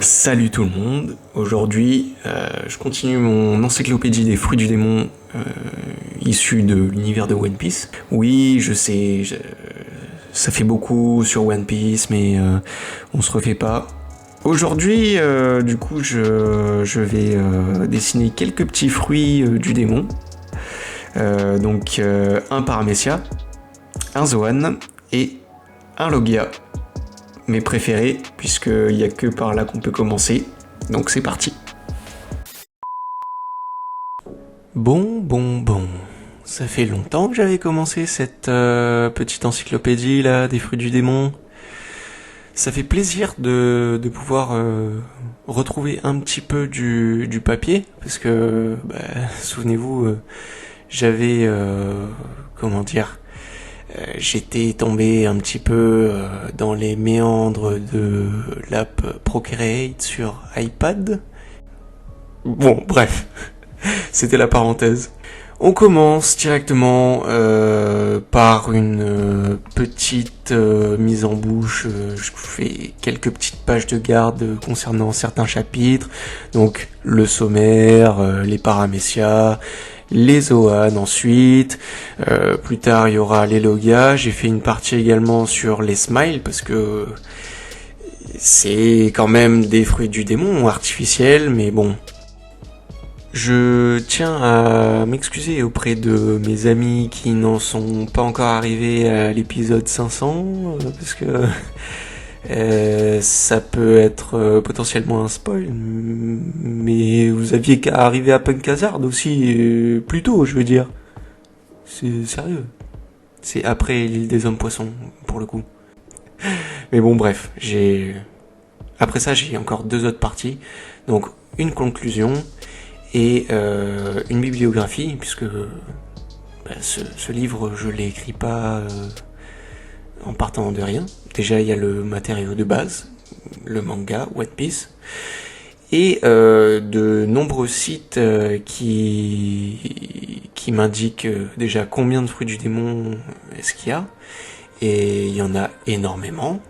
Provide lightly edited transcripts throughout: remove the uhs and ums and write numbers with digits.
Salut tout le monde, aujourd'hui je continue mon encyclopédie des fruits du démon issue de l'univers de One Piece. Oui, je sais, ça fait beaucoup sur One Piece, mais on se refait pas. Aujourd'hui, du coup, je vais dessiner quelques petits fruits du démon. Donc un Paramecia, un Zoan et un Logia. Mes préférés, puisqu'il n'y a que par là qu'on peut commencer. Donc c'est parti. Bon. Ça fait longtemps que j'avais commencé cette petite encyclopédie là des fruits du démon. Ça fait plaisir de pouvoir retrouver un petit peu du papier, parce que souvenez-vous, j'avais j'étais tombé un petit peu dans les méandres de l'app Procreate sur iPad. Bon, bref, c'était la parenthèse. On commence directement par une petite mise en bouche. Je fais quelques petites pages de garde concernant certains chapitres. Donc le sommaire, les Paramecia, les Zoan ensuite. Plus tard il y aura les Logia. J'ai fait une partie également sur les Smiles parce que c'est quand même des fruits du démon artificiels, mais bon. Je tiens à m'excuser auprès de mes amis qui n'en sont pas encore arrivés à l'épisode 500, parce que ça peut être potentiellement un spoil, mais vous aviez qu'à arriver à Punk Hazard aussi, plus tôt, je veux dire. C'est sérieux. C'est après l'île des hommes poissons, pour le coup. Mais bon, bref, après ça, j'ai encore 2 autres parties. Donc, une conclusion et une bibliographie, puisque ce livre, je l'ai écrit pas en partant de rien. Déjà, il y a le matériau de base, le manga, One Piece, et de nombreux sites qui m'indiquent déjà combien de fruits du démon est-ce qu'il y a, et il y en a énormément.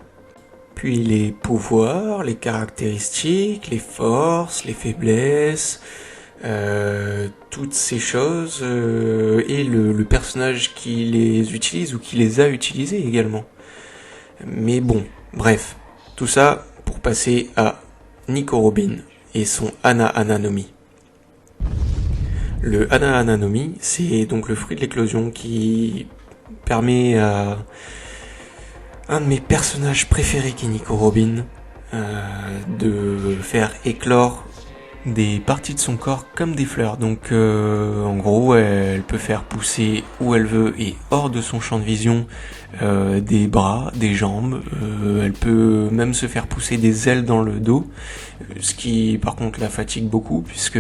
Puis les pouvoirs, les caractéristiques, les forces, les faiblesses, toutes ces choses, et le personnage qui les utilise ou qui les a utilisés également. Mais bon, bref, tout ça pour passer à Nico Robin et son Ana no Mi. Le Ana no Mi, c'est donc le fruit de l'éclosion qui permet à un de mes personnages préférés qui est Nico Robin de faire éclore des parties de son corps comme des fleurs. Donc en gros, elle peut faire pousser où elle veut et hors de son champ de vision des bras, des jambes. Elle peut même se faire pousser des ailes dans le dos, ce qui par contre la fatigue beaucoup puisque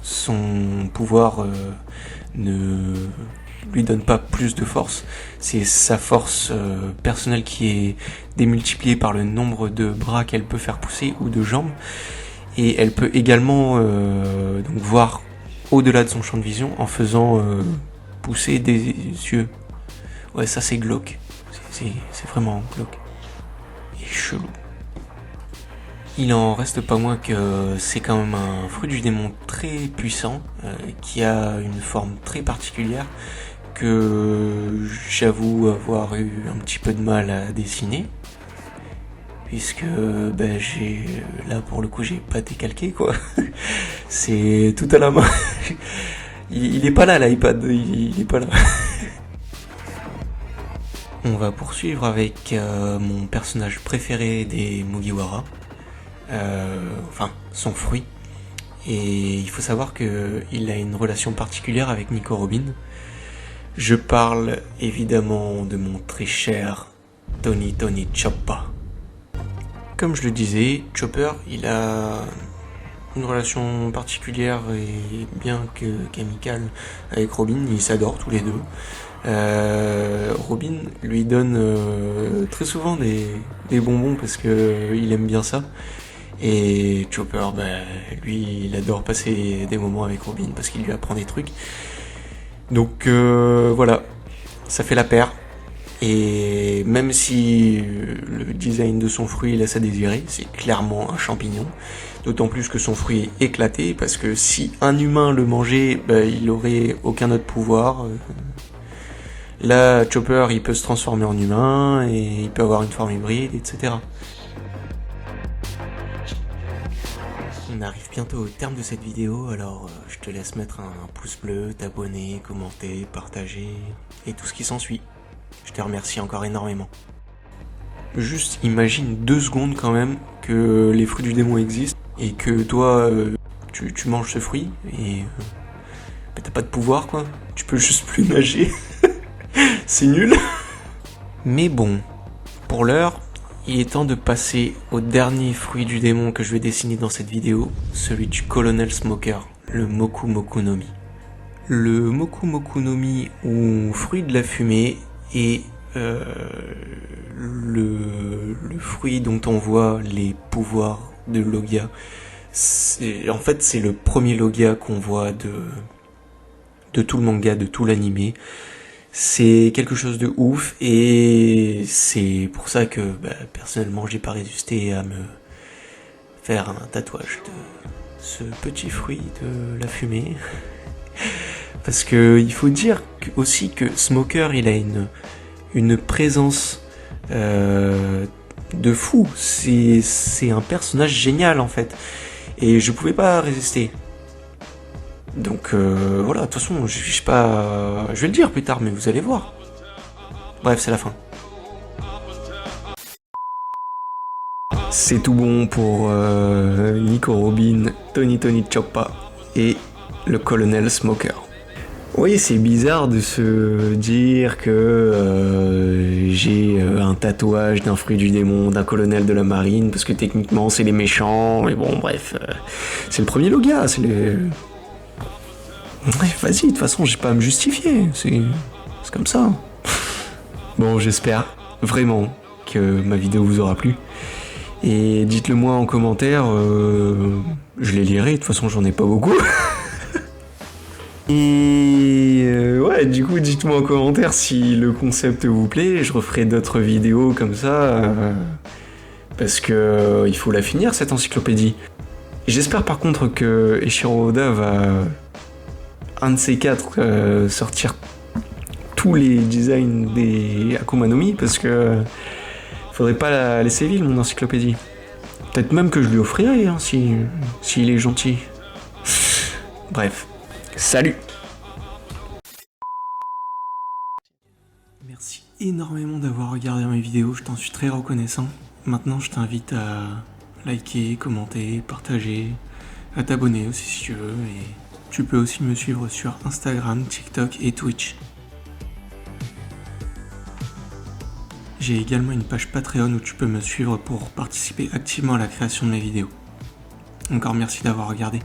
son pouvoir ne lui donne pas plus de force. C'est sa force personnelle qui est démultipliée par le nombre de bras qu'elle peut faire pousser ou de jambes. Et elle peut également donc voir au-delà de son champ de vision en faisant pousser des yeux. Ouais, ça c'est glauque. C'est vraiment glauque. Et chelou. Il en reste pas moins que c'est quand même un fruit du démon très puissant, qui a une forme très particulière, que j'avoue avoir eu un petit peu de mal à dessiner. Puisque là pour le coup j'ai pas décalqué quoi. C'est tout à la main. Il est pas là l'iPad, il est pas là. On va poursuivre avec mon personnage préféré des Mugiwara, son fruit. Et il faut savoir qu'il a une relation particulière avec Nico Robin. Je parle évidemment de mon très cher Tony Choppa. Comme je le disais, Chopper, il a une relation particulière et bien qu'amicale avec Robin, ils s'adorent tous les deux. Robin lui donne très souvent des bonbons parce que il aime bien ça. Et Chopper, lui, il adore passer des moments avec Robin parce qu'il lui apprend des trucs. Donc voilà, ça fait la paire. Et même si le design de son fruit laisse à désirer, c'est clairement un champignon. D'autant plus que son fruit est éclaté, parce que si un humain le mangeait, il aurait aucun autre pouvoir. Là, Chopper, il peut se transformer en humain, et il peut avoir une forme hybride, etc. On arrive bientôt au terme de cette vidéo, alors je te laisse mettre un pouce bleu, t'abonner, commenter, partager, et tout ce qui s'ensuit. Je te remercie encore énormément. Juste imagine 2 secondes quand même que les fruits du démon existent et que toi tu manges ce fruit et t'as pas de pouvoir quoi. Tu peux juste plus nager. C'est nul. Mais bon, pour l'heure, il est temps de passer au dernier fruit du démon que je vais dessiner dans cette vidéo, celui du Colonel Smoker, le Moku Moku no Mi. Le Moku Moku no Mi, ou fruit de la fumée, est le fruit dont on voit les pouvoirs de Logia. En fait, c'est le premier Logia qu'on voit de tout le manga, de tout l'animé. C'est quelque chose de ouf et c'est pour ça que personnellement j'ai pas résisté à me faire un tatouage de ce petit fruit de la fumée. Parce que il faut dire aussi que Smoker il a une présence de fou. C'est un personnage génial en fait. Et je pouvais pas résister. Donc voilà, de toute façon, je vais le dire plus tard, mais vous allez voir. Bref, c'est la fin. C'est tout bon pour Nico Robin, Tony Choppa et le Colonel Smoker. Oui, c'est bizarre de se dire que j'ai un tatouage d'un fruit du démon, d'un colonel de la marine, parce que techniquement c'est les méchants, mais bon, bref, c'est le premier Logia, c'est les... Vas-y, de toute façon, j'ai pas à me justifier, c'est comme ça. Bon, j'espère vraiment que ma vidéo vous aura plu. Et dites-le moi en commentaire, je les lirai, de toute façon j'en ai pas beaucoup. Et ouais, du coup, dites-moi en commentaire si le concept vous plaît, je referai d'autres vidéos comme ça, parce que il faut la finir cette encyclopédie. J'espère par contre que Eiichiro Oda va, un de ces 4, sortir tous les designs des Akuma no Mi, parce que faudrait pas la laisser vide mon encyclopédie. Peut-être même que je lui offrirai, hein, s'il est gentil. Bref, salut! Merci énormément d'avoir regardé mes vidéos, je t'en suis très reconnaissant. Maintenant, je t'invite à liker, commenter, partager, à t'abonner aussi si tu veux, et tu peux aussi me suivre sur Instagram, TikTok et Twitch. J'ai également une page Patreon où tu peux me suivre pour participer activement à la création de mes vidéos. Encore merci d'avoir regardé.